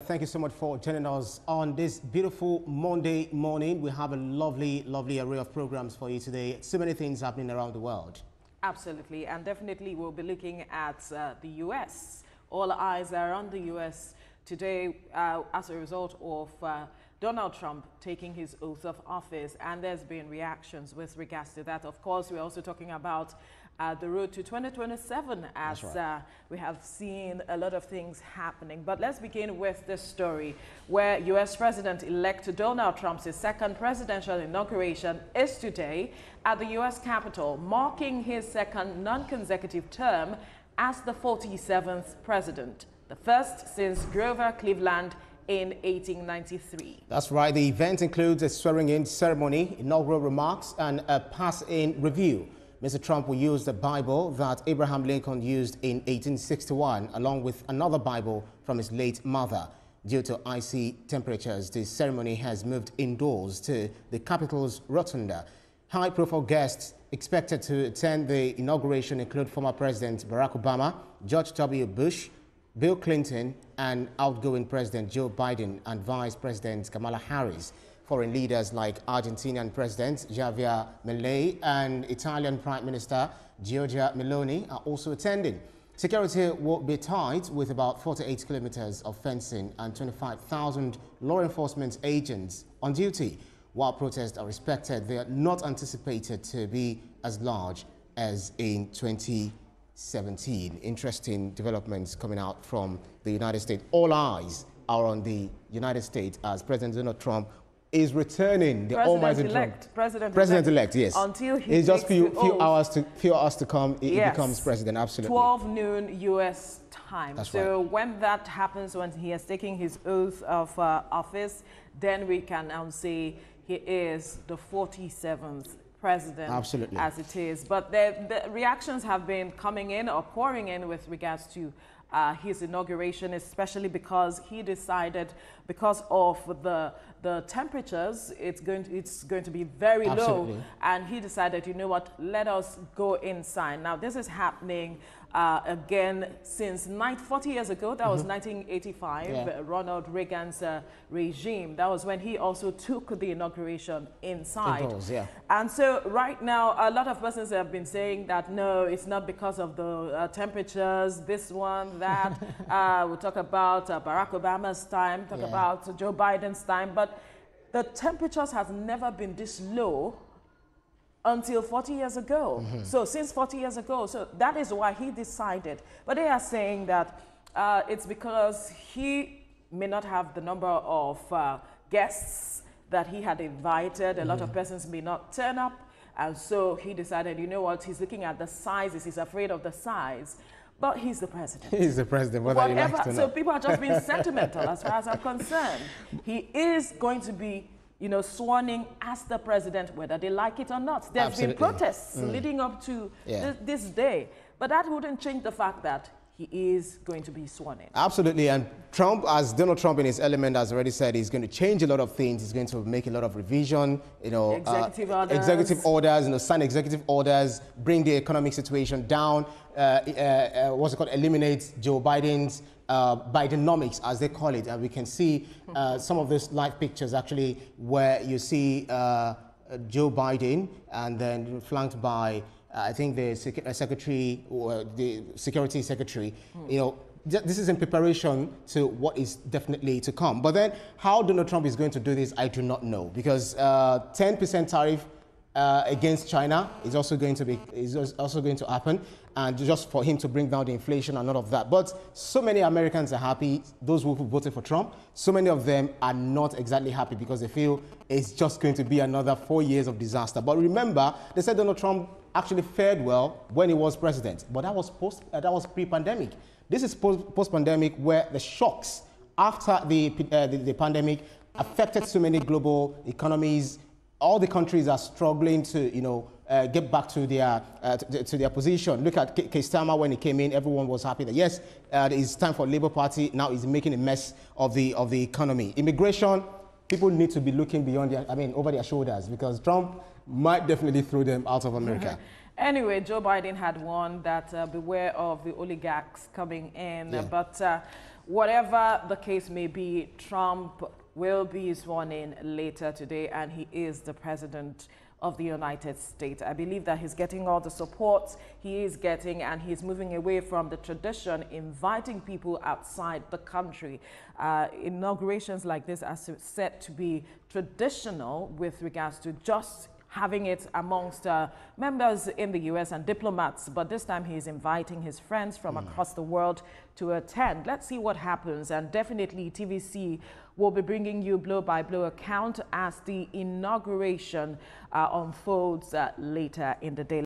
Thank you so much for joining us on this beautiful Monday morning. We have a lovely array of programs for you today. So many things happening around the world. Absolutely, and definitely we'll be looking at the U.S. All eyes are on the U.S. today as a result of Donald Trump taking his oath of office, and there's been reactions with regards to that. Of course, we're also talking about the road to 2027 as we have seen a lot of things happening. But let's begin with this story where U.S. President-elect Donald Trump's second presidential inauguration is today at the U.S. Capitol, marking his second non-consecutive term as the 47th president, the first since Grover Cleveland in 1893. That's right. The event includes a swearing-in ceremony, inaugural remarks, and a pass-in review. Mr. Trump will use the Bible that Abraham Lincoln used in 1861, along with another Bible from his late mother. Due to icy temperatures, the ceremony has moved indoors to the Capitol's rotunda. High-profile guests expected to attend the inauguration include former President Barack Obama, George W. Bush, Bill Clinton, and outgoing President Joe Biden and Vice President Kamala Harris. Foreign leaders like Argentinian President Javier Milei and Italian Prime Minister Giorgia Meloni are also attending. Security will be tight with about 48 kilometers of fencing and 25,000 law enforcement agents on duty. While protests are expected, they are not anticipated to be as large as in 2017. Interesting developments coming out from the United States. All eyes are on the United States as President Donald Trump is returning. The almighty Trump. President-elect, yes. Until he it's just few hours to come, he becomes president. Absolutely. 12 noon U.S. time. That's so right. When that happens, when he is taking his oath of office, then we can now say he is the 47th president. Absolutely. As it is. But the reactions have been coming in or pouring in with regards to his inauguration, especially because he decided, because of the temperatures, it's going to be very low, and he decided, you know what, let us go inside. Now this is happening again since 40 years ago. That was 1985, Ronald Reagan's regime. That was when he also took the inauguration inside. Indoors, yeah. And so right now, a lot of persons have been saying that no, it's not because of the temperatures, this one, that. We'll talk about Barack Obama's time, talk about Joe Biden's time, but the temperatures has never been this low until 40 years ago. So since 40 years ago, so that is why he decided. But they are saying that it's because he may not have the number of guests that he had invited. A lot of persons may not turn up. And so he decided, you know what, he's looking at the sizes, he's afraid of the size. But he's the president. He's the president, whether you like it or not. So people are just being sentimental as far as I'm concerned. He is going to be, you know, sworn in as the president, whether they like it or not. There's been protests leading up to this day. But that wouldn't change the fact that he is going to be sworn in. Absolutely. And Trump, as Donald Trump in his element has already said, he's going to change a lot of things. He's going to make a lot of revision, you know, executive orders, you know, sign executive orders, bring the economic situation down, what's it called, eliminate Joe Biden's Bidenomics, as they call it. And we can see some of those live pictures actually where you see Joe Biden and then flanked by I think the secretary or the security secretary, you know, this is in preparation to what is definitely to come. But then how Donald Trump is going to do this, I do not know, because 10% tariff against China is also going to happen, and just for him to bring down the inflation and all of that. But so many Americans are happy, those who voted for Trump. So many of them are not exactly happy because they feel it's just going to be another 4 years of disaster. But remember, they said Donald Trump actually fared well when he was president, but that was pre-pandemic. This is post-pandemic, where the shocks after the pandemic affected so many global economies. All the countries are struggling to, you know, get back to their position. Look at Keir when he came in. Everyone was happy that yes, it's time for Labour Party. Now he's making a mess of the economy. Immigration, people need to be looking beyond over their shoulders, because Trump might definitely throw them out of America. Anyway, Joe Biden had warned that beware of the oligarchs coming in, but whatever the case may be, Trump will be sworn in later today, and he is the president of the United States. I believe that he's getting all the support he is getting, and he's moving away from the tradition, inviting people outside the country. Inaugurations like this are said to be traditional with regards to just having it amongst members in the U.S. and diplomats, but this time he's inviting his friends from across the world to attend. Let's see what happens, and definitely TVC will be bringing you blow-by-blow account as the inauguration unfolds later in the day.